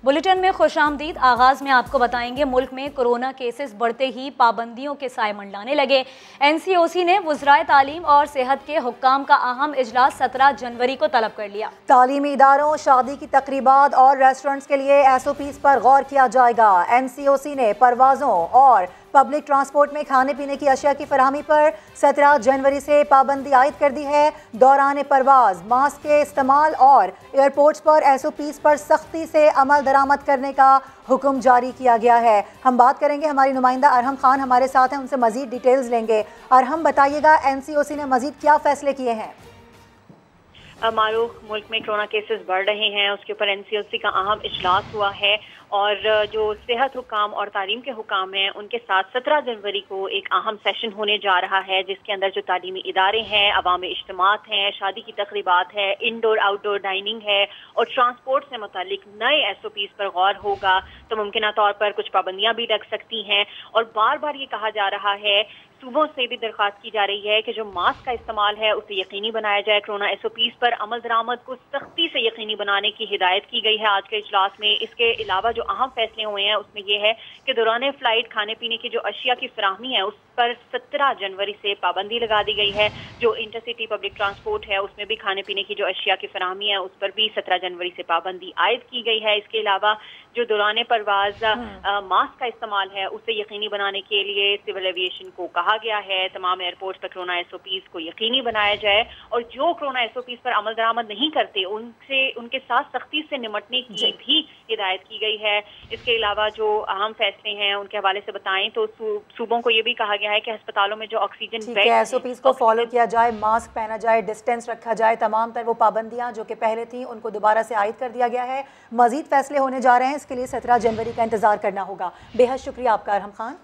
Bulletin में खुशामदीद। आगाज में आपको बताएंगे मुल्क में कोरोना केसेस बढ़ते ही पाबंदियों के साए मंडलाने लगे। NCOC ने वज़राए तालीम और सेहत के हुक्काम का अहम इजलास 17 जनवरी को तलब कर लिया। तालीमी इदारों, शादी की तकरीबात और रेस्टोरेंट्स के लिए SOPs पर गौर किया जाएगा। NCOC ने परवाज़ों और पब्लिक ट्रांसपोर्ट में खाने पीने की अशिया की फराहमी पर 17 जनवरी से पाबंदी आयद कर दी है। दौरान परवाज मास्क के इस्तेमाल और एयरपोर्ट्स पर SOPs पर सख्ती से अमल दरामद करने का हुक्म जारी किया गया है। हम बात करेंगे, हमारी नुमाइंदा अरहम खान हमारे साथ हैं, उनसे मजीद डिटेल्स लेंगे। अरहम, बताइएगा NCOC ने मजीद क्या फैसले किए हैं? मारूफ, मुल्क में कोरोना केसेस बढ़ रहे हैं, उसके ऊपर NCOC का अहम इजलास हुआ है और जो सेहत हुकाम और तालीम के हुकाम हैं उनके साथ 17 जनवरी को एक अहम सेशन होने जा रहा है, जिसके अंदर जो तालीमी इदारे हैं, अवामी इज्तिमात हैं, शादी की तकरीबात है, इंडोर आउटडोर डाइनिंग है और ट्रांसपोर्ट से मुतालिक नए SOPs पर गौर होगा। तो मुमकिन तौर पर कुछ पाबंदियां भी लग सकती हैं और बार बार ये कहा जा रहा है, सूबों से भी दरख्वास्त की जा रही है कि जो मास्क का इस्तेमाल है उसे यकीनी बनाया जाए। कोरोना SOPs पर अमल दरामद को सख्ती से यकीनी बनाने की हिदायत की गई है आज के इजलास में। इसके अलावा जो अहम फैसले हुए हैं उसमें यह है कि दौरान फ्लाइट खाने पीने की जो अशिया की फराहमी है उस पर 17 जनवरी से पाबंदी लगा दी गई है। जो इंटरसिटी पब्लिक ट्रांसपोर्ट है उसमें भी खाने पीने की जो अशिया की फराहमी है उस पर भी 17 जनवरी से पाबंदी आयद की गई है। इसके अलावा जो दौरान परवाज मास्क का इस्तेमाल है उसे यकीनी बनाने के लिए सिविल एविएशन को कहा गया है तमाम एयरपोर्ट पर कोरोना SOPs को यकीनी बनाया जाए और जो कोरोना SOPs पर अमल दरामद नहीं करते उनके साथ सख्ती से निपटने की भी हिदायत की गई है। इसके अलावा जो अहम फैसले हैं उनके हवाले से बताएं तो सूबों को ये भी कहा गया है कि अस्पतालों में जो ऑक्सीजन बेड SOPs को फॉलो किया जाए, मास्क पहना जाए, डिस्टेंस रखा जाए, तमाम तर वो पाबंदियां जो कि पहले थी उनको दोबारा से आयद कर दिया गया है। मजीद फैसले होने जा रहे हैं, इसके लिए 17 जनवरी का इंतजार करना होगा। बेहद शुक्रिया आपका अरहम खान।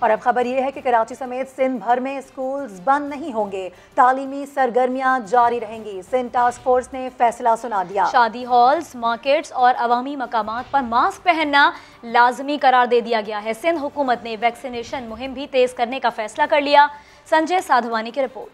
और अब खबर यह है कि कराची समेत सिंध भर में स्कूल्स बंद नहीं होंगे, तालीमी सरगर्मियां जारी रहेंगी। सिंध टास्क फोर्स ने फैसला सुना दिया। शादी हॉल्स, मार्केट्स और अवामी मकामात पर मास्क पहनना लाजमी करार दे दिया गया है। सिंध हुकूमत ने वैक्सीनेशन मुहिम भी तेज करने का फैसला कर लिया। संजय साधवानी की रिपोर्ट।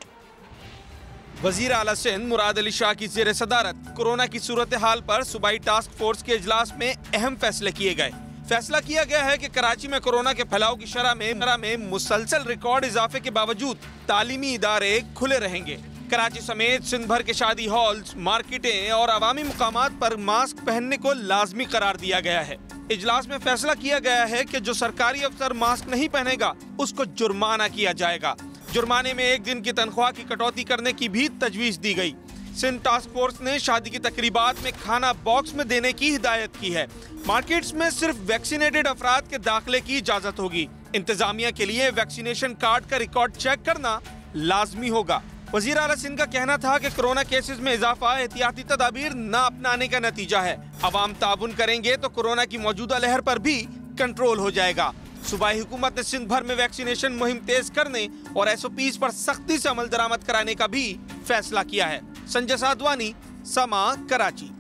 वजीर आला सिंध मुराद अली शाह की जेर सदारत कोरोना की सूरत हाल पर सूबाई टास्क फोर्स के इजलास में अहम फैसले किए गए। फैसला किया गया है कि कराची में कोरोना के फैलाव की शरह में मुसलसल रिकॉर्ड इजाफे के बावजूद तालीमी इदारे खुले रहेंगे। कराची समेत सिंध भर के शादी हॉल्स, मार्केटें और अवामी मुकामात पर मास्क पहनने को लाजमी करार दिया गया है। इजलास में फैसला किया गया है कि जो सरकारी अफसर मास्क नहीं पहनेगा उसको जुर्माना किया जाएगा। जुर्माने में 1 दिन की तनख्वाह की कटौती करने की भी तजवीज दी गई। सिंध टास्क फोर्स ने शादी की तकरीबात में खाना बॉक्स में देने की हिदायत की है। मार्केट्स में सिर्फ वैक्सीनेटेड अफराद के दाखिले की इजाजत होगी। इंतजामिया के लिए वैक्सीनेशन कार्ड का रिकॉर्ड चेक करना लाजमी होगा। वजीर आला सिंध का कहना था कि कोरोना केसेस में इजाफा एहतियाती तदाबीर न अपनाने का नतीजा है। अवाम ताउन करेंगे तो कोरोना की मौजूदा लहर पर भी कंट्रोल हो जाएगा। सूबाई हुकूमत ने सिंध भर में वैक्सीनेशन मुहिम तेज करने और SOPs पर सख्ती से अमल दरामद कराने का भी फैसला किया है। संजय साधवानी, समा, कराची।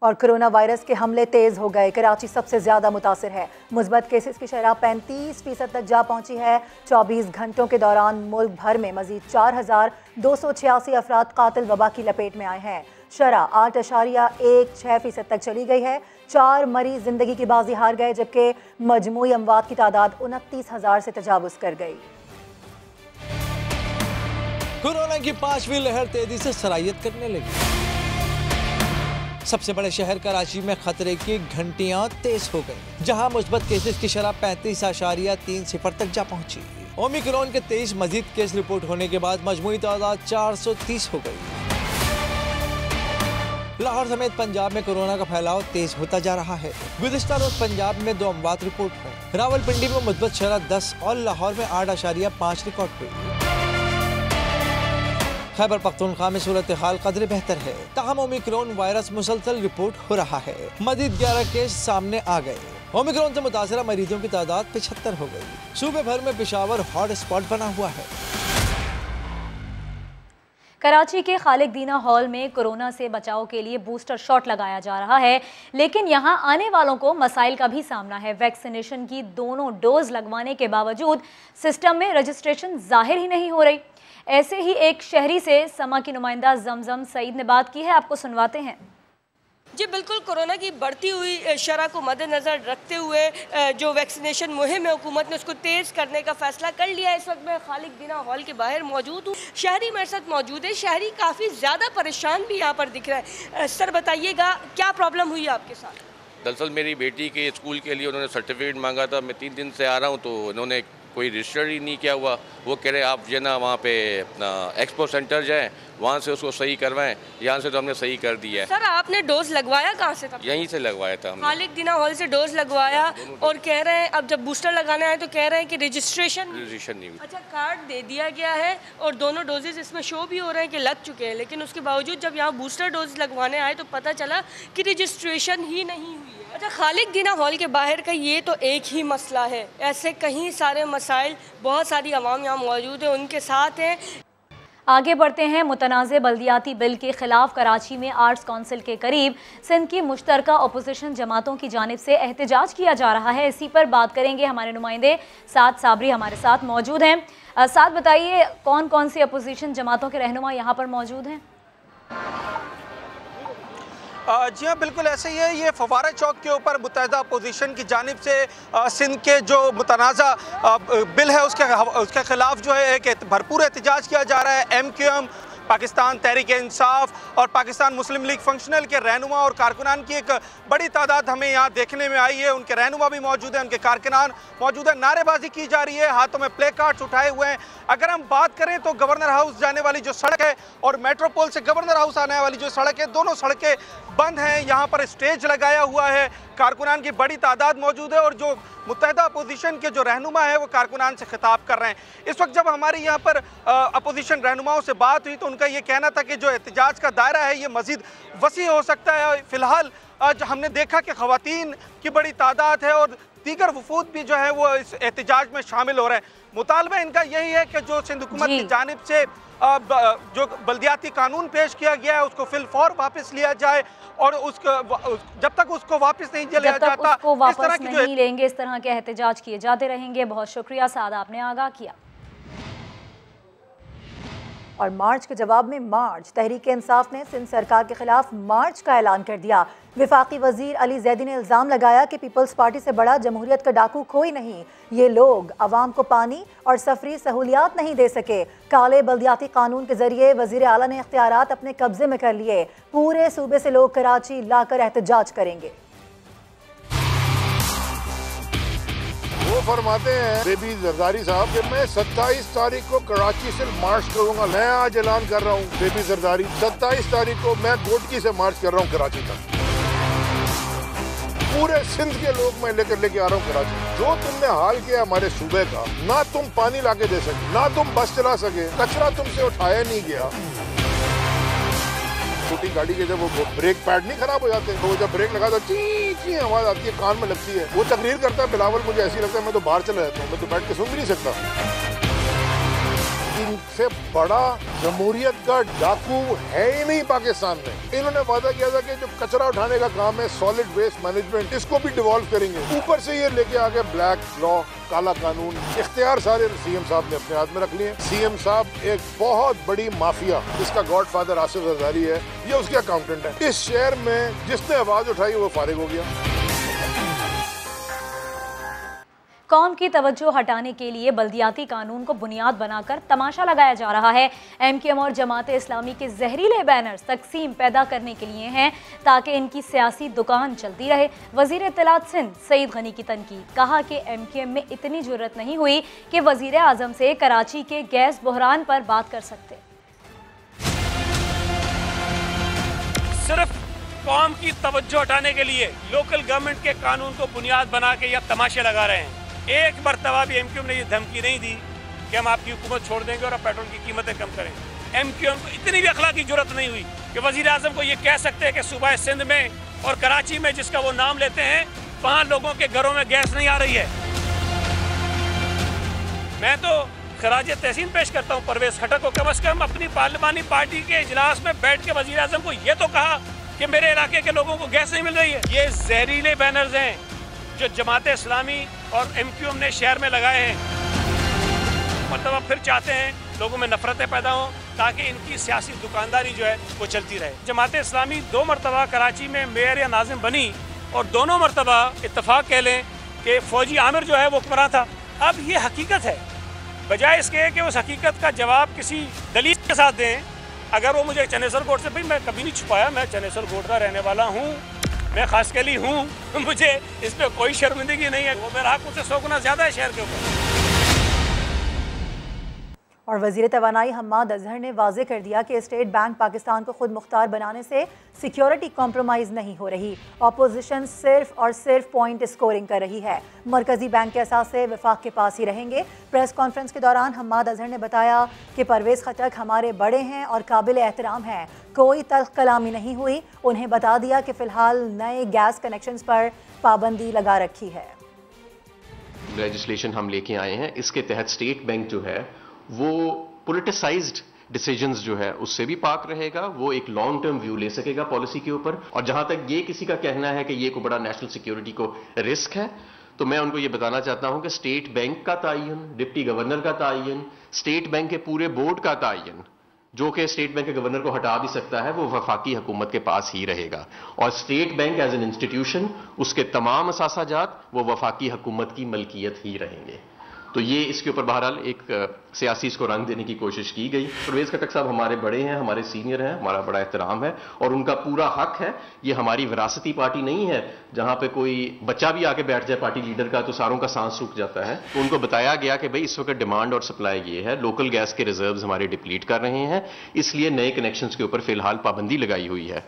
और कोरोना वायरस के हमले तेज हो गए, कराची सबसे ज्यादा मुतासिर है। मुस्बत केसेस की शरह 35% तक जा पहुंची है। 24 घंटों के दौरान मुल्क भर में मजीद 4286 अफराद कातिल वबा की लपेट में आए हैं। शरह 8.16% तक चली गई है। 4 मरीज जिंदगी की बाजी हार गए, जबकि मजमूई अमवात की तादाद 29,000 से तजावुज कर गई। कोरोना की 5वीं लहर तेजी से सरायत करने लगी। सबसे बड़े शहर कराची में खतरे की घंटियां तेज हो गई, जहां मुस्बत केसेस की शरह 35.30 तक जा पहुंची। ओमिक्रॉन के 23 मजीद केस रिपोर्ट होने के बाद मजमूई तादाद 430 हो गई। लाहौर समेत पंजाब में कोरोना का फैलाव तेज होता जा रहा है। गुज़िश्ता रोज पंजाब में 2 अमवात रिपोर्ट हुए। रावलपिंडी में मुस्बत शरह 10 और लाहौर में 8.5 रिकॉर्ड हुई। खैबर पख्तूनख्वा में सूरत हाल कदरे बेहतर है, ताहम ओमिक्रॉन वायरस मुसलसल रिपोर्ट हो रहा है। मजीद 11 केस सामने आ गए। ओमिक्रॉन से मुतासरा मरीजों की तादाद 75 हो गई। सूबे भर में पेशावर हॉट स्पॉट बना हुआ है। कराची के खालिक दीना हॉल में कोरोना से बचाव के लिए बूस्टर शॉट लगाया जा रहा है, लेकिन यहां आने वालों को मसाइल का भी सामना है। वैक्सीनेशन की दोनों डोज लगवाने के बावजूद सिस्टम में रजिस्ट्रेशन जाहिर ही नहीं हो रही। ऐसे ही एक शहरी से समा की नुमाइंदा जमजम सईद ने बात की है, आपको सुनवाते हैं। जी बिल्कुल, कोरोना की बढ़ती हुई शरह को मद्देनज़र रखते हुए जो वैक्सीनेशन मुहिम है हुकूमत ने उसको तेज़ करने का फैसला कर लिया है। इस वक्त मैं खालिद दीना हॉल के बाहर मौजूद हूँ। शहरी मेरे साथ मौजूद है। शहरी काफ़ी ज़्यादा परेशान भी यहाँ पर दिख रहा है। सर बताइएगा क्या प्रॉब्लम हुई आपके साथ? दरअसल मेरी बेटी के स्कूल के लिए उन्होंने सर्टिफिकेट मांगा था। मैं 3 दिन से आ रहा हूँ तो उन्होंने कोई रजिस्टर ही नहीं किया हुआ। वो कह रहे आप जो ना वहाँ पे अपना एक्सपो सेंटर जाएं, वहाँ से उसको सही करवाएं। यहाँ से तो हमने सही कर दिया है। सर आपने डोज लगवाया कहाँ से था? यहीं से लगवाया था हमने। खालिद दीना हॉल से डोज लगवाया और कह रहे हैं अब जब बूस्टर लगाने आए तो कह रहे हैं कि रजिस्ट्रेशन नहीं हुई। अच्छा, कार्ड दे दिया गया है और दोनों डोजेज इसमें शो भी हो रहे हैं कि लग चुके हैं, लेकिन उसके बावजूद जब यहाँ बूस्टर डोज लगवाने आए तो पता चला कि रजिस्ट्रेशन ही नहीं हुई है। अच्छा, खालिद दीना हॉल के बाहर का ये तो एक ही मसला है, ऐसे कहीं सारे मसाइल, बहुत सारी आवाम यहाँ मौजूद है, उनके साथ हैं। आगे बढ़ते हैं। मुतनाज़े बल्दियाती बिल के खिलाफ कराची में आर्ट्स काउंसिल के करीब सिंध की मुश्तरका अपोजिशन जमातों की जानिब से एहतजाज किया जा रहा है। इसी पर बात करेंगे। हमारे नुमाइंदे साद साबरी हमारे साथ मौजूद हैं। साद बताइए कौन कौन सी अपोजिशन जमातों के रहनुमा यहाँ पर मौजूद हैं? जी हाँ, बिल्कुल ऐसे ही है। ये फवारा चौक के ऊपर मुत्तहिदा अपोजिशन की जानिब से सिंध के जो मुतनाज़ा बिल है उसके खिलाफ जो है एक भरपूर एहतजाज किया जा रहा है। MQM, पाकिस्तान तहरीक इंसाफ और पाकिस्तान मुस्लिम लीग फंक्शनल के रहनुमा और कारकुनान की एक बड़ी तादाद हमें यहाँ देखने में आई है। उनके रहनुमा भी मौजूद हैं, उनके कारकुनान मौजूद हैं। नारेबाजी की जा रही है, हाथों में प्ले कार्ड्स उठाए हुए हैं। अगर हम बात करें तो गवर्नर हाउस जाने वाली जो सड़क है और मेट्रोपोल से गवर्नर हाउस आने वाली जो सड़क है, दोनों सड़कें बंद हैं। यहाँ पर स्टेज लगाया हुआ है, कारकुनान की बड़ी तादाद मौजूद है और जो मुत्तहिदा अपोजिशन के जो रहनुमा है वो कारकुनान से खिताब कर रहे हैं। इस वक्त जब हमारी यहाँ पर अपोजिशन रहनुमाओं से बात हुई तो उनका ये कहना था कि जो एहतजाज का दायरा है ये मज़ीद वसी हो सकता है। फ़िलहाल आज हमने देखा कि ख़वातीन की बड़ी तादाद है और दीगर वफूद भी जो है वो इस एहतजाज में शामिल हो रहे हैं। मुतालबा इनका यही है कि जो सिंध हुकूमत की जानिब से जो बल्दियाती कानून पेश किया गया है उसको फिलफौर वापस लिया जाए और जब तक उसको वापस नहीं लिया जाता इस तरह की नहीं लेंगे, इस तरह के एहतजाज किए जाते रहेंगे। बहुत शुक्रिया साद, आपने आगाह किया। और मार्च के जवाब में मार्च, तहरीक इंसाफ ने सिंध सरकार के खिलाफ मार्च का ऐलान कर दिया। विफाकी वजीर अली जैदी ने इल्ज़ाम लगाया कि पीपल्स पार्टी से बड़ा जमहूरियत का डाकू कोई नहीं। ये लोग आवाम को पानी और सफरी सहूलियात नहीं दे सके। काले बल्दियाती कानून के जरिए वजीर आला ने इख्तियारात अपने कब्जे में कर लिए। पूरे सूबे से लोग कराची लाकर एहतजाज करेंगे। वो फरमाते हैं बेबी जरदारी साहब कि मैं 27 तारीख को कराची से मार्च करूंगा। मैं आज ऐलान कर रहा हूँ बेबी जरदारी, 27 तारीख को मैं गोटकी से मार्च कर रहा हूँ कराची तक। पूरे सिंध के लोग मैं लेके आ रहा हूँ कराची। जो तुमने हाल किया हमारे सूबे का, ना तुम पानी लाके दे सके, ना तुम बस चला सके, कचरा तुमसे उठाया नहीं गया। छोटी गाड़ी के जब वो ब्रेक पैड नहीं खराब हो जाते तो जब ब्रेक लगा तो ची ची आवाज आती है, कान में लगती है। वो तकरीर करता है बिलावल, मुझे ऐसी लगता है मैं तो बाहर चला जाता हूँ, मैं तो बैठ के सुन भी नहीं सकता। इनसे बड़ा जमहूरियत का डाकू है ही नहीं पाकिस्तान में। इन्होंने वादा किया था कि जो कचरा उठाने का काम है सॉलिड वेस्ट मैनेजमेंट, इसको भी डिवॉल्व करेंगे। ऊपर से ये लेके आ गए ब्लैक लॉ, काला कानून। इख्तियार सारे सीएम साहब ने अपने हाथ में रख लिए। सीएम साहब एक बहुत बड़ी माफिया, जिसका गॉडफादर आसिफ जरदारी है, ये उसके अकाउंटेंट है। इस शहर में जिसने आवाज उठाई वो फारिग हो गया। कौम की तवज्जो हटाने के लिए बल्दियाती कानून को बुनियाद बनाकर तमाशा लगाया जा रहा है। MQM और जमात इस्लामी के जहरीले बैनर्स तकसीम पैदा करने के लिए हैं ताकि इनकी सियासी दुकान चलती रहे। वजीर इत्तलात सिंध सईद गनी की तनकीद, कहा कि MQM में इतनी जुर्रत नहीं हुई कि वजीर आजम से कराची के गैस बहरान पर बात कर सकते। सिर्फ कौम की तवज्जो हटाने के लिए लोकल गवर्नमेंट के कानून को बुनियाद बना के या तमाशे लगा रहे हैं। एक मरतबा भी MQM ने ये धमकी नहीं दी कि हम आपकी हुकूमत छोड़ देंगे और पेट्रोल की कीमतें कम करें। MQM को इतनी भी अखलाकी जुर्रत नहीं हुई कि वजीर आजम को ये कह सकते हैं कि सूबा सिंध में और कराची में, जिसका वो नाम लेते हैं, वहाँ लोगों के घरों में गैस नहीं आ रही है। मैं तो खराज तहसीन पेश करता हूँ परवेज खट्टर को, कम से कम अपनी पार्लिमानी पार्टी के इजलास में बैठ के वजीर आजम को ये तो कहा कि मेरे इलाके के लोगों को गैस नहीं मिल रही है। ये जहरीले बैनर्स हैं जो जमात इस्लामी और MQM ने शहर में लगाए हैं। मतलब फिर चाहते हैं लोगों में नफरतें पैदा हों, ताकि इनकी सियासी दुकानदारी जो है वो चलती रहे। जमात इस्लामी 2 मरतबा कराची में मेयर या नाज़िम बनी और दोनों मरतबा इत्तफाक कह लें कि फौजी आमिर जो है वो हुक्मरान था। अब ये हकीकत है, बजाय इसके कि उस हकीकत का जवाब किसी दलील के साथ दें। अगर वो मुझे चनेसर कोट से, भाई मैं कभी नहीं छुपाया, मैं चनेसर कोट का रहने वाला हूँ, मैं खास के लिए हूँ, मुझे इस पर कोई शर्मिंदगी नहीं है। वो मेरा हक मुझसे 100 गुना ज़्यादा है शहर के ऊपर। और वज़ीर तवानाई हम्माद अजहर ने वाज़े कर दिया कि स्टेट बैंक पाकिस्तान को खुद मुख्तार बनाने से सिक्योरिटी कॉम्प्रोमाइज़ नहीं हो रही। अपोजिशन सिर्फ और सिर्फ पॉइंट स्कोरिंग कर रही है। मरकज़ी बैंक के असासे वफाक के पास ही रहेंगे। प्रेस कॉन्फ्रेंस के दौरान हम्माद अजहर ने बताया कि परवेज़ खटक हमारे बड़े हैं और काबिल एहतराम हैं, कोई तल्ख कलामी नहीं हुई। उन्हें बता दिया कि फ़िलहाल नए गैस कनेक्शंस पर पाबंदी लगा रखी है। लेजिस्लेशन हम लेके आए हैं, इसके तहत स्टेट बैंक जो है वो पॉलिटिसाइज्ड डिसीजंस जो है उससे भी पाक रहेगा। वो एक लॉन्ग टर्म व्यू ले सकेगा पॉलिसी के ऊपर। और जहां तक ये किसी का कहना है कि ये कोई बड़ा नेशनल सिक्योरिटी को रिस्क है, तो मैं उनको ये बताना चाहता हूं कि स्टेट बैंक का तायन, डिप्टी गवर्नर का तायन, स्टेट बैंक के पूरे बोर्ड का तायन, जो कि स्टेट बैंक के गवर्नर को हटा भी सकता है, वो वफाकी हुकूमत के पास ही रहेगा। और State Bank as an institution, उसके तमाम असासाजात वो वफाकी हुकूमत की मलकियत ही रहेंगे। तो ये इसके ऊपर बहरहाल एक सियासी इसको रंग देने की कोशिश की गई। परवेज़ खटक साहब हमारे बड़े हैं, हमारे सीनियर हैं, हमारा बड़ा एहतराम है और उनका पूरा हक है। ये हमारी विरासती पार्टी नहीं है जहां पे कोई बच्चा भी आके बैठ जाए पार्टी लीडर का तो सारों का सांस सूख जाता है। तो उनको बताया गया कि भाई इस वक्त डिमांड और सप्लाई ये है, लोकल गैस के रिजर्व्स हमारे डिप्लीट कर रहे हैं, इसलिए नए कनेक्शंस के ऊपर फिलहाल पाबंदी लगाई हुई है।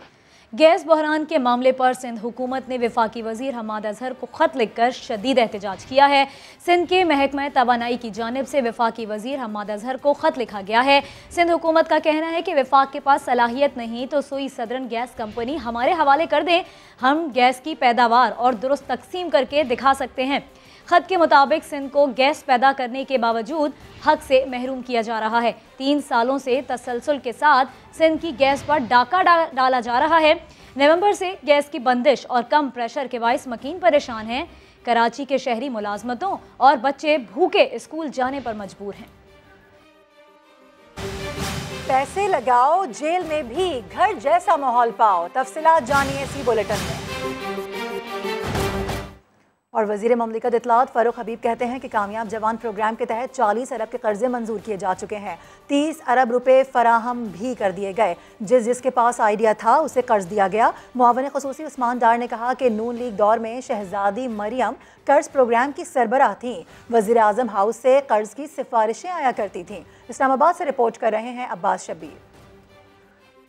गैस बहरान के मामले पर सिंध हुकूमत ने वफाकी वजीर हम्माद अजहर को ख़त लिखकर शदीद एहतजाज किया है। सिंध के महकमा तवानाई की जानिब से वफाकी वजीर हम्माद अजहर को ख़त लिखा गया है। सिंध हुकूमत का कहना है कि वफाक के पास सलाहियत नहीं तो सुई सदरन गैस कंपनी हमारे हवाले कर दें, हम गैस की पैदावार और दुरुस्त तकसीम करके दिखा सकते हैं। खत के मुताबिक सिंध को गैस पैदा करने के बावजूद हक से महरूम किया जा रहा है। 3 सालों से तसलसल के साथ सिंध की गैस पर डाका डाला जा रहा है। नवंबर से गैस की बंदिश और कम प्रेशर के बाइस मकीन परेशान हैं। कराची के शहरी मुलाजमतों और बच्चे भूखे स्कूल जाने पर मजबूर हैं। पैसे लगाओ जेल में भी घर जैसा माहौल पाओ, तफसीलात जानिए इसी बुलेटिन में। और वज़ीर ममलिकत इत्तलात फ़ारूक हबीब कहते हैं कि कामयाब जवान प्रोग्राम के तहत 40 अरब के कर्जे मंजूर किए जा चुके हैं। 30 अरब रुपए फराहम भी कर दिए गए। जिसके पास आइडिया था उसे कर्ज दिया गया। मुआविन ख़ुसूसी उस्मान डार ने कहा कि नून लीग दौर में शहजादी मरियम कर्ज प्रोग्राम की सरबराह थीं। वज़ीर आज़म हाउस से कर्ज की सिफारिशें आया करती थीं। इस्लामाबाद से रिपोर्ट कर रहे हैं अब्बास शब्बीर।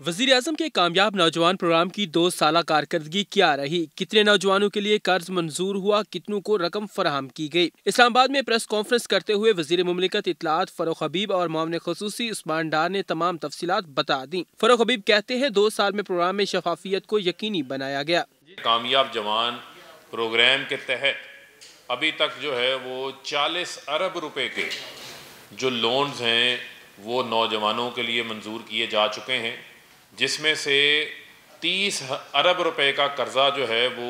वज़ीर आज़म के कामयाब नौजवान प्रोग्राम की 2 साला कारकर्दगी क्या रही, कितने नौजवानों के लिए कर्ज मंजूर हुआ, कितनों को रकम फराहम की गई। इस्लामाबाद में प्रेस कॉन्फ्रेंस करते हुए वज़ीर मुमलिकत इत्तलात फ़ारूक हबीब और मुआविन ख़ुसूसी उस्मान डार ने तमाम तफसीलात बता दी। फ़ारूक हबीब कहते हैं 2 साल में प्रोग्राम में शफाफियत को यकीनी बनाया गया। कामयाब जवान प्रोग्राम के तहत अभी तक जो है वो 40 अरब रुपए के जो लोन्स हैं वो नौजवानों के लिए मंजूर किए जा चुके हैं, जिसमें से 30 अरब रुपए का कर्जा जो है वो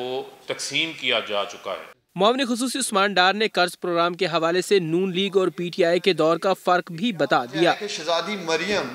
तकसीम किया जा चुका है। मुआविन ख़ुसूसी उस्मान डार ने कर्ज प्रोग्राम के हवाले से नून लीग और PTI के दौर का फ़र्क भी बता दिया। शहजादी मरियम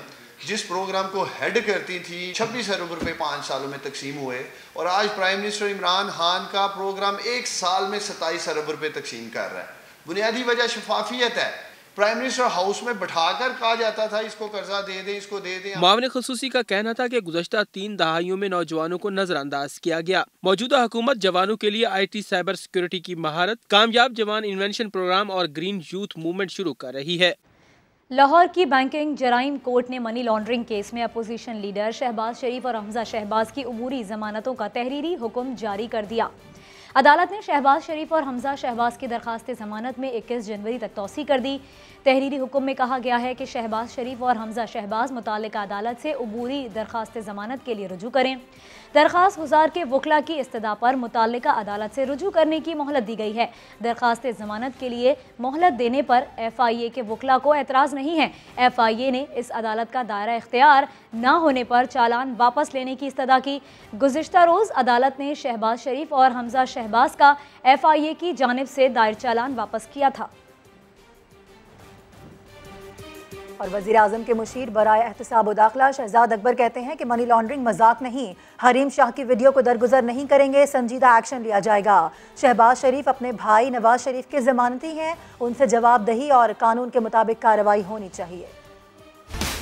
जिस प्रोग्राम को हेड करती थी 26 अरब रुपए 5 सालों में तकसीम हुए और आज प्राइम मिनिस्टर इमरान खान का प्रोग्राम 1 साल में 27 अरब रुपए तकसीम कर रहा है। बुनियादी वजह शफाफियत है। प्राइम मिनिस्टर हाउस में बैठाकर कहा जाता था इसको कर्जा दे दें, इसको दे दें। मुआविन ख़ुसूसी का कहना था कि गुज़श्ता 3 दहाइयों में नौजवानों को नजरअंदाज किया गया। मौजूदा हुकूमत जवानों के लिए IT साइबर सिक्योरिटी की महारत, कामयाब जवान इन्वेंशन प्रोग्राम और ग्रीन यूथ मूवमेंट शुरू कर रही है। लाहौर की बैंकिंग जराइम कोर्ट ने मनी लॉन्ड्रिंग केस में अपोजिशन लीडर शहबाज शरीफ और हमजा शहबाज की अबूरी जमानतों का तहरीरी हुक्म जारी कर दिया। अदालत ने शहबाज शरीफ और हमजा शहबाज की दरखास्त जमानत में 21 जनवरी तक तौसी कर दी। तहरीरी हुक्म में कहा गया है कि शहबाज शरीफ और हमजा शहबाज मुतालिका अदालत से अबूरी दरखास्त जमानत के लिए रुजू करें। दरखास्त गुजार के वकला की इस्तदा पर मुतालिका अदालत से रुजू करने की मोहलत दी गई है। दरखास्त जमानत के लिए मोहलत देने पर FIA के वकला को एतराज़ नहीं है। FIA ने इस अदालत का दायरा इख्तियार न होने पर चालान वापस लेने की इस्तदा की। गुज़िश्ता रोज़ अदालत ने शहबाज शरीफ और हमजा शहबाज का FIA की जानिब से दायर चालान वापस किया था। और वज़ीर आज़म के मुशीर बराए एहतसाब दाखिला शहजाद अकबर कहते हैं कि मनी लॉन्ड्रिंग मजाक नहीं, हरीम शाह की वीडियो को दरगुजर नहीं करेंगे, संजीदा एक्शन लिया जाएगा। शहबाज शरीफ अपने भाई नवाज शरीफ के जमानती हैं, उनसे जवाबदही और कानून के मुताबिक कार्रवाई होनी चाहिए।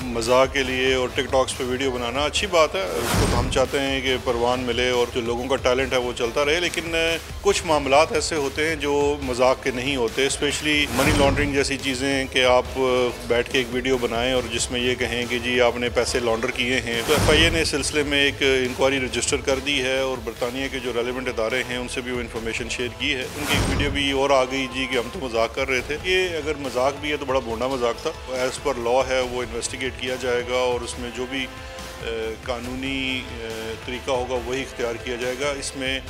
मजाक के लिए और टिकटॉक्स पे वीडियो बनाना अच्छी बात है, उसको तो हम चाहते हैं कि परवान मिले और जो लोगों का टैलेंट है वो चलता रहे, लेकिन कुछ मामलात ऐसे होते हैं जो मजाक के नहीं होते, स्पेशली मनी लॉन्ड्रिंग जैसी चीज़ें कि आप बैठ के एक वीडियो बनाएं और जिसमें ये कहें कि जी आपने पैसे लॉन्डर किए हैं। तो FIA ने इस सिलसिले में एक इंक्वायरी रजिस्टर कर दी है और बरतानिया के जो रेलिवेंट इदारे हैं उनसे भी वो इन्फॉर्मेशन शेयर की है। उनकी एक वीडियो भी और आ गई जी कि हम तो मजाक कर रहे थे। ये अगर मजाक भी है तो बड़ा भोंडा मजाक था। एज़ पर लॉ है वो इन्वेस्टिगेट किया जाएगा और उसमें जो भी कानूनी तरीका होगा वही इख्तियार किया जाएगा। इसमें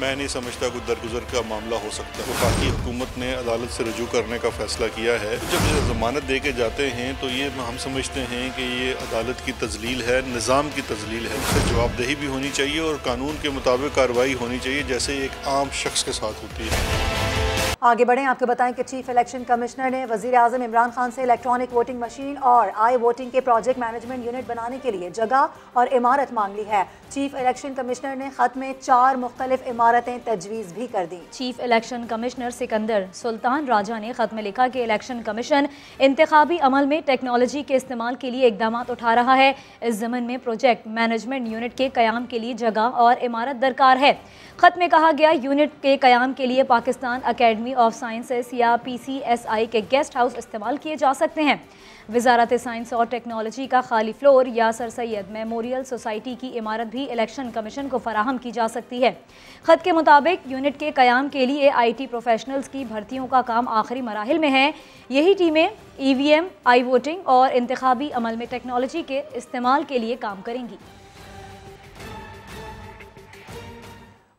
मैं नहीं समझता कोई दरगुजर का मामला हो सकता है। वफाकी हुकूमत ने अदालत से रजू करने का फ़ैसला किया है। जब ज़मानत दे के जाते हैं तो ये हम समझते हैं कि ये अदालत की तजलील है, निज़ाम की तजलील है। उससे जवाबदेही भी होनी चाहिए और कानून के मुताबिक कार्रवाई होनी चाहिए जैसे एक आम शख्स के साथ होती है। आगे बढ़ें, आपको बताएं कि चीफ इलेक्शन कमिश्नर ने वज़ीर आज़म इमरान खान से इलेक्ट्रॉनिक वोटिंग मशीन और आई वोटिंग के प्रोजेक्ट मैनेजमेंट यूनिट बनाने के लिए जगह और इमारत मांग ली है। चीफ इलेक्शन कमिश्नर ने खत में 4 मुख्तलिफ इमारतें तजवीज़ भी कर दी। Chief election commissioner Sikandar Sultan Raja ने खत में लिखा कि इलेक्शन कमीशन इंतखाबी अमल में टेक्नोलॉजी के इस्तेमाल के लिए इकदाम उठा रहा है। इस ज़मन में प्रोजेक्ट मैनेजमेंट यूनिट के क़याम के लिए जगह और इमारत दरकार है। खत में कहा गया यूनिट के क़याम के लिए पाकिस्तान अकेडमी ऑफ साइंसेस या PCSI के गेस्ट हाउस इस्तेमाल किए जा सकते हैं। वजारत साइंस और टेक्नोलॉजी का खाली फ्लोर या सर सैयद मेमोरियल सोसाइटी की इमारत भी इलेक्शन कमीशन को फराहम की जा सकती है। खत के मुताबिक यूनिट के क़याम के लिए IT प्रोफेशनल्स की भर्तियों का काम आखिरी मराहिल में है। यही टीमें EVM, आई वोटिंग और इंतखाबी अमल में टेक्नोलॉजी के इस्तेमाल के लिए काम करेंगी।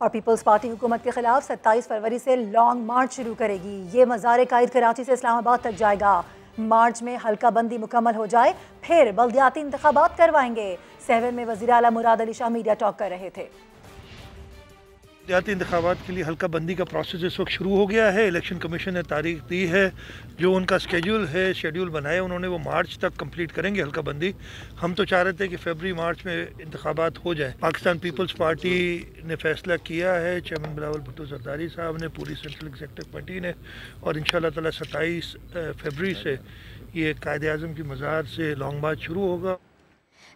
और पीपल्स पार्टी हुकूमत के खिलाफ 27 फरवरी से लॉन्ग मार्च शुरू करेगी। ये मज़ार कायद कराची से इस्लामाबाद तक जाएगा। मार्च में हल्का बंदी मुकम्मल हो जाए फिर बल्दियाती इंतखाबात करवाएंगे। 7 में वज़ीर आला मुराद अली शाह मीडिया टॉक कर रहे थे। बल्दियाती इंतखाबात के लिए हल्का बंदी का प्रोसेस इस वक्त शुरू हो गया है। इलेक्शन कमीशन ने तारीख दी है, जो उनका शेड्यूल बनाया उन्होंने, वो मार्च तक कंप्लीट करेंगे हल्का बंदी। हम तो चाह रहे थे कि फरवरी मार्च में इंतखाबात हो जाए। पाकिस्तान पीपल्स पार्टी ने फैसला किया है, चेयरमैन बिलावल भुट्टो जरदारी साहब ने, पूरी सेंट्रल एग्जीक्यूटिव कमेटी ने, और इंशाअल्लाह ताला 27 फरवरी से ये कायद आज़म की मज़ार से लॉन्ग मार्च शुरू होगा।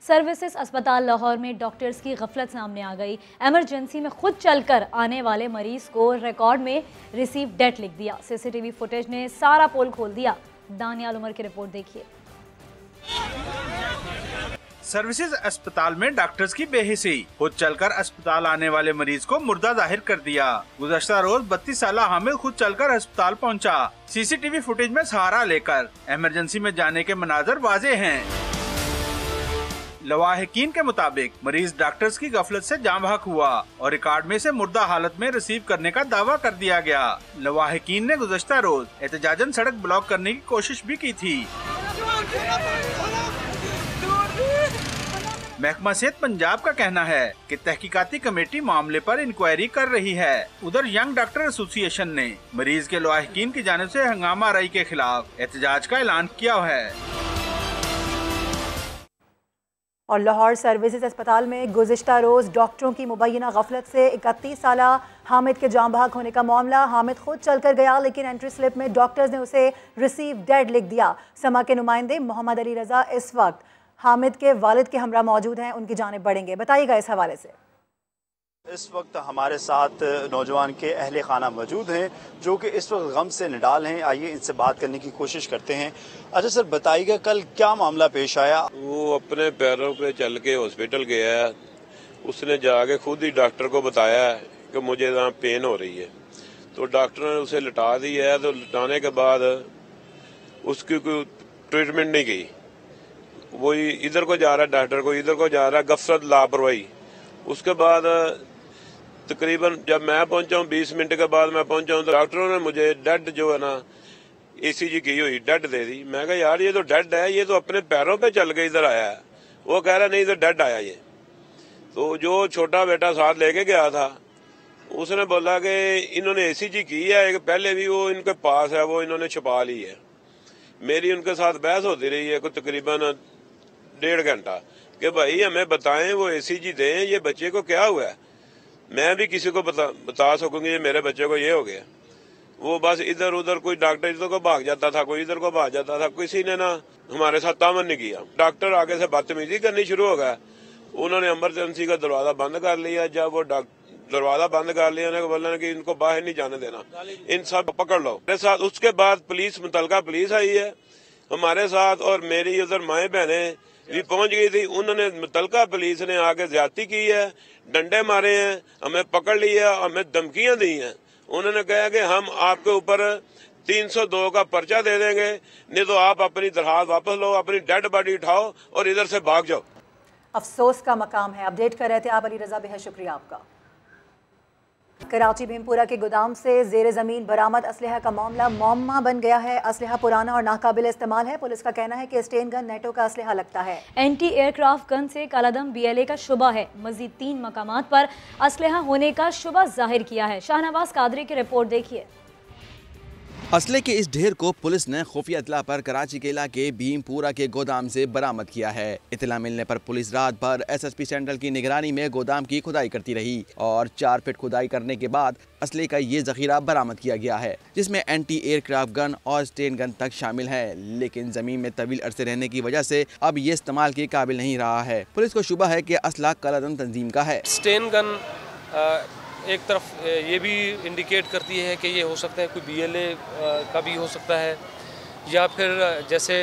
सर्विसेज अस्पताल लाहौर में डॉक्टर्स की गफलत सामने आ गई। एमरजेंसी में खुद चलकर आने वाले मरीज को रिकॉर्ड में रिसीव डेट लिख दिया। CCTV फुटेज ने सारा पोल खोल दिया। दानियाल उमर की रिपोर्ट देखिए। सर्विसेज अस्पताल में डॉक्टर्स की बेहिसी, खुद चलकर अस्पताल आने वाले मरीज को मुर्दा जाहिर कर दिया। गुज़श्ता रोज 32 साल हामिल खुद चलकर अस्पताल पहुंचा। CCTV फुटेज में सहारा लेकर इमरजेंसी में जाने के मनाजर वाजे हैं। लवाहिकीन के मुताबिक मरीज डॉक्टर्स की गफलत से जाँ बहक हुआ और रिकॉर्ड में से मुर्दा हालत में रिसीव करने का दावा कर दिया गया। लवाहिकीन ने गुज़श्ता रोज एहतजाजन सड़क ब्लॉक करने की कोशिश भी की थी। महकमा सेहत पंजाब का कहना है कि तहकीकाती कमेटी मामले पर इंक्वायरी कर रही है। उधर यंग डॉक्टर एसोसिएशन ने मरीज के लवाहिकीन की जानिब से हंगामा आराई के खिलाफ एहतजाज का ऐलान किया है। और लाहौर सर्विसेज अस्पताल में गुज़िश्ता रोज़ डॉक्टरों की मुबैना गफलत से 31 साल हामिद के जाँ बहक होने का मामला। हामिद खुद चलकर गया लेकिन एंट्री स्लिप में डॉक्टर्स ने उसे रिसीव डेड लिख दिया। समा के नुमाइंदे मोहम्मद अली रजा इस वक्त हामिद के वालिद के हमरा मौजूद हैं, उनकी जानिब बढ़ेंगे। बताइएगा इस हवाले से। इस वक्त हमारे साथ नौजवान के अहले खाना मौजूद हैं जो कि इस वक्त गम से निडाल हैं। आइए इनसे बात करने की कोशिश करते हैं। अच्छा सर, बताइएगा कल क्या मामला पेश आया? वो अपने पैरों पे चल के हॉस्पिटल गया है। उसने जाके खुद ही डॉक्टर को बताया कि मुझे यहाँ पेन हो रही है, तो डॉक्टर ने उसे लिटा दिया है। तो लिटाने के बाद उसकी कोई ट्रीटमेंट नहीं की। वो इधर को जा रहा है, डॉक्टर को इधर को जा रहा है, गफलत लापरवाही। उसके बाद तकरीबन जब मैं पहुंचा हूँ 20 मिनट के बाद मैं पहुंचा हूँ तो डॉक्टरों ने मुझे डेड जो है ना ECG की हुई डेड दे दी। मैं कहा यार ये तो डेड है, ये तो अपने पैरों पे चल के इधर आया है। वो कह रहा नहीं तो डेड आया ये। तो जो छोटा बेटा साथ लेके गया था उसने बोला कि इन्होंने ECG की है, पहले भी वो इनके पास है, वो इन्होंने छुपा ली है। मेरी उनके साथ बहस होती रही है, कुछ तकरीबन 1.5 घंटा, कि भाई हमें बताएं, वो ECG दें, ये बच्चे को क्या हुआ है। मैं भी किसी को बता सकूंगी ये मेरे बच्चे को ये हो गया। वो बस इधर उधर कोई डॉक्टर इधर को भाग जाता था, कोई इधर को भाग जाता था, किसी ने ना हमारे साथ तामन नहीं किया। डॉक्टर आगे से बदतमीजी करनी शुरू हो गया। उन्होंने इमरजेंसी का दरवाजा बंद कर लिया। जब वो दरवाजा बंद कर लिया, उन्होंने बोला कि इनको बाहर नहीं जाने देना, इन सब पकड़ लो मेरे साथ। उसके बाद पुलिस, मुतलका पुलिस आई है हमारे साथ, और मेरी उधर माएँ बहनें भी पहुंच गई थी। उन्होंने, मुतलका पुलिस ने आके ज्यादती की है, डंडे मारे हैं, हमें पकड़ लिया, हमें धमकियां दी हैं। उन्होंने कहा कि हम आपके ऊपर 302 का पर्चा दे देंगे, नहीं तो आप अपनी दरखास्त वापस लो, अपनी डेड बॉडी उठाओ और इधर से भाग जाओ। अफसोस का मकाम है। अपडेट कर रहे थे आप अली रजा, बेहद शुक्रिया आपका। कराची भीमपुरा के गोदाम से जेर ज़मीन बरामद असलहा का मामला मौमा बन गया है। असलहा पुराना और नाकाबिल इस्तेमाल है। पुलिस का कहना है कि स्टेन गन नेटो का असलहा लगता है। एंटी एयरक्राफ्ट गन से कालादम BLA का शुबा है। मजीद 3 मकामात पर असलहा होने का शुबा जाहिर किया है। शाहनवाज कादरी की रिपोर्ट देखिए। असले के इस ढेर को पुलिस ने खुफिया इतला पर कराची के इलाके भीमपुरा के गोदाम से बरामद किया है। इतला मिलने पर पुलिस रात भर SSP सेंट्रल की निगरानी में गोदाम की खुदाई करती रही और 4 फीट खुदाई करने के बाद असले का ये जखीरा बरामद किया गया है, जिसमें एंटी एयरक्राफ्ट गन और स्टेन गन तक शामिल है। लेकिन जमीन में तवील अरसे रहने की वजह से अब ये इस्तेमाल के काबिल नहीं रहा है। पुलिस को शुबा है कि असला कालादम तंजीम का है। स्टेन गन एक तरफ ये भी इंडिकेट करती है कि ये हो सकता है कोई BLA का भी हो सकता है, या फिर जैसे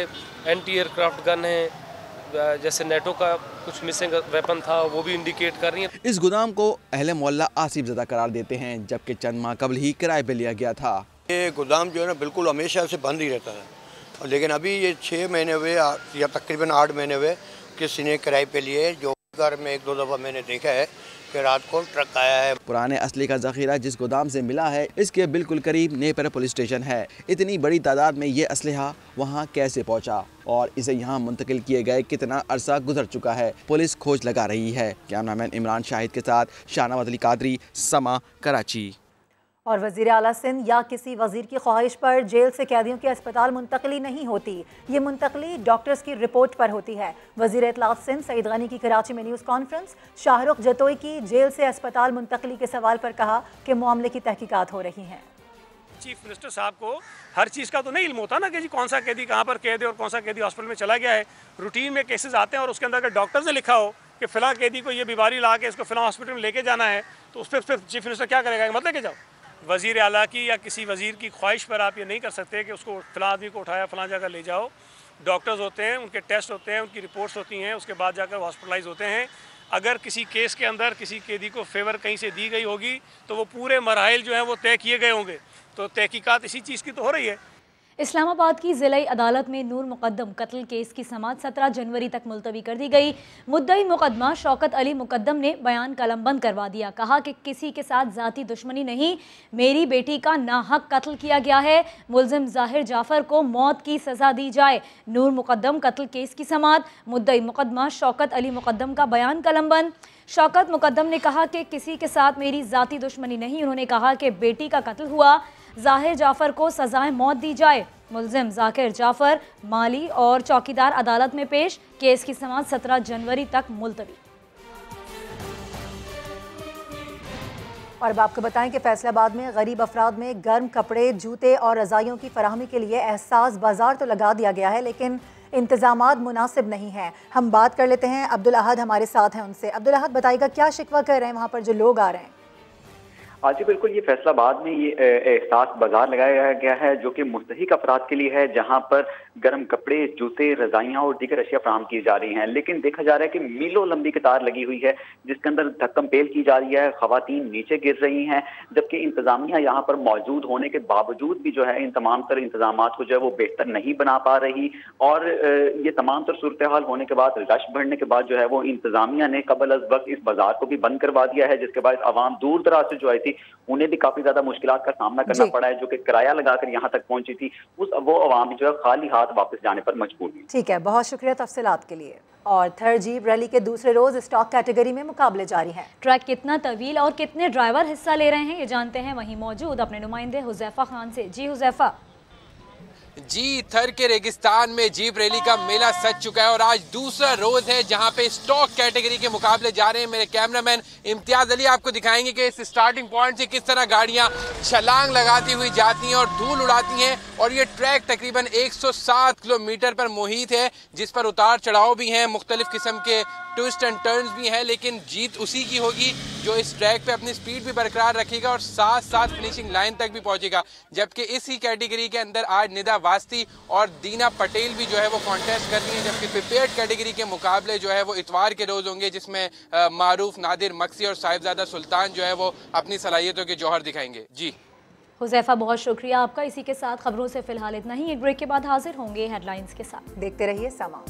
एंटी एयरक्राफ्ट गन है, जैसे नेटो का कुछ मिसिंग वेपन था, वो भी इंडिकेट कर रही है। इस गोदाम को अहले मोहल्ला आसिफ ज़दा करार देते हैं, जबकि चंद माह कबल ही किराए पे लिया गया था। ये गोदाम जो है ना बिल्कुल हमेशा से बंद ही रहता है, लेकिन अभी ये 6 महीने हुए या तकरीबन 8 महीने हुए किसी ने किराए पे लिए। जो घर में 1-2 दफ़ा मैंने देखा है कि रात को ट्रक आया है। पुराने असले का जखीरा जिस गोदाम से मिला है, इसके बिल्कुल करीब नेपर पुलिस स्टेशन है। इतनी बड़ी तादाद में ये असलहा वहाँ कैसे पहुँचा और इसे यहाँ मुंतकिल किए गए कितना अरसा गुजर चुका है, पुलिस खोज लगा रही है। कैमरामैन इमरान शाहिद के साथ शाहनवाज अली कादरी, समा, कराची। और वज़ीर आला सिंध या किसी वज़ीर की ख्वाहिश पर जेल से कैदियों की अस्पताल मुंतकली नहीं होती। ये मुंतकली डॉक्टर्स की रिपोर्ट पर होती है। वज़ीर इत्तलात सिंध सईद गनी की कराची में न्यूज़ कॉन्फ्रेंस। शाहरुख जतोई की जेल से अस्पताल मुंतकली के सवाल पर कहा कि मामले की तहकीकात हो रही हैं। चीफ मिनिस्टर साहब को हर चीज़ का तो नहीं इल्म होता ना कि जी कौन सा कैदी कहाँ पर कैद है और कौन सा कैदी हॉस्पिटल में चला गया है। रूटीन में केसेस आते हैं और उसके अंदर अगर डॉक्टर्स ने लिखा हो कि फ़िलहाल कैदी को ये बीमारी ला के इसको फ़िलहाल हॉस्पिटल में लेके जाना है, तो उस पर फिर चीफ मिनिस्टर क्या करेगा, मत लेके जाओ। वज़ीर आला की या किसी वज़ीर की ख्वाहिश पर आप ये नहीं कर सकते कि उसको फ़लाँ आदमी को उठाया फ़लाँ जगह ले जाओ। डॉक्टर्स होते हैं, उनके टेस्ट होते हैं, उनकी रिपोर्ट्स होती हैं, उसके बाद जाकर हॉस्पिटलाइज होते हैं। अगर किसी केस के अंदर किसी कैदी को फेवर कहीं से दी गई होगी तो वो पूरे मराहिल जो हैं वो तय किए गए होंगे। तो तहकीकात इसी चीज़ की तो हो रही है। इस्लामाबाद की ज़िला अदालत में नूर मुकद्दम कत्ल केस की समाअत 17 जनवरी तक मुलतवी कर दी गई। मुद्दई मुकदमा शौकत अली मुकद्दम ने बयान कलमबंद करवा दिया। कहा कि किसी के साथ ज़ाती दुश्मनी नहीं, मेरी बेटी का नाहक कत्ल किया गया है। मुलजिम ज़ाहिर जाफ़र को मौत की सज़ा दी जाए। नूर मुकद्दम कत्ल केस की समाअत। मुद्दई मुकदमा शौकत अली मुकद्दम का बयान कलमबंद। शौकत मुकद्दम ने कहा कि किसी के साथ मेरी ज़ाती दुश्मनी नहीं। उन्होंने कहा कि बेटी का कत्ल हुआ, ज़ाहिर जाफ़र को सज़ाए मौत दी जाए। मुलजिम ज़ाकिर जाफ़र माली और चौकीदार अदालत में पेश। केस की समाअत 17 जनवरी तक मुलतवी। और अब आपको बताएं कि फैसलाबाद में गरीब अफराद में गर्म कपड़े, जूते और रज़ाइयों की फराहमी के लिए एहसास बाजार तो लगा दिया गया है, लेकिन इंतजामात मुनासिब नहीं है। हम बात कर लेते हैं, अब्दुल अहद हमारे साथ हैं उनसे। अब्दुल अहद, बताइएगा क्या शिकवा कर रहे हैं वहाँ पर जो लोग आ रहे हैं? जी बिल्कुल, ये फैसलाबाद में ये एहसास बाजार लगाया गया है जो कि मुस्तहिक अफराद के लिए है, जहां पर गर्म कपड़े, जूते, रजाइयाँ और दीगर अशिया फराहम की जा रही हैं। लेकिन देखा जा रहा है कि मीलों लंबी कतार लगी हुई है जिसके अंदर धक्कम पेल की जा रही है, खवातीन नीचे गिर रही हैं, जबकि इंतजामिया यहाँ पर मौजूद होने के बावजूद भी जो है इन तमाम तर इंतजाम को जो है वो बेहतर नहीं बना पा रही। और ये तमाम तर सूरत हाल होने के बाद, रश बढ़ने के बाद जो है वो इंतजामिया ने कबल अज वक्त इस बाजार को भी बंद करवा दिया है, जिसके बाद आवाम दूर दराज से जो आई थी उन्हें भी काफी ज्यादा मुश्किलात का सामना करना पड़ा है, जो कि किराया लगाकर यहाँ तक पहुंची थी। वो आवाम जो है खाली हाथ वापस जाने पर मजबूर हुई। ठीक है, बहुत शुक्रिया तफसीलात के लिए। और थर्ड जीप रैली के दूसरे रोज स्टॉक कैटेगरी में मुकाबले जारी हैं। ट्रैक कितना तवील और कितने ड्राइवर हिस्सा ले रहे हैं ये जानते हैं वहीं मौजूद अपने नुमाइंदे हुजैफा खान से। जी हुजैफा। जी, थर के रेगिस्तान में जीप रैली का मेला सज चुका है और आज दूसरा रोज है जहां पे स्टॉक कैटेगरी के मुकाबले जा रहे हैं। मेरे कैमरामैन इम्तियाज अली आपको दिखाएंगे कि इस स्टार्टिंग पॉइंट से किस तरह गाड़ियां छलांग लगाती हुई जाती हैं और धूल उड़ाती हैं। और ये ट्रैक तकरीबन 107 किलोमीटर पर मुहित है, जिस पर उतार चढ़ाव भी हैं, मुख्तलिफ किस्म के ट्विस्ट एंड टर्न्स भी हैं, लेकिन जीत उसी की होगी जो इस ट्रैक पे अपनी स्पीड भी बरकरार रखेगा और साथ साथ फिनिशिंग लाइन तक भी पहुंचेगा। जबकि इसी कैटेगरी के अंदर आज निदा वास्ती और दीना पटेल भी जो है वो कॉन्टेस्ट कर रही हैं, जबकि प्रिपेयर्ड कैटेगरी के मुकाबले जो है वो इतवार के रोज होंगे, जिसमें मारूफ, नादिर मक्सी और साहिबजादा सुल्तान जो है वो अपनी सलाहियतों के जौहर दिखाएंगे। जी हुज़ैफा, बहुत शुक्रिया आपका। इसी के साथ खबरों से फिलहाल इतना ही। एक ब्रेक के बाद हाजिर होंगे हेडलाइंस के साथ। देखते रहिए समा।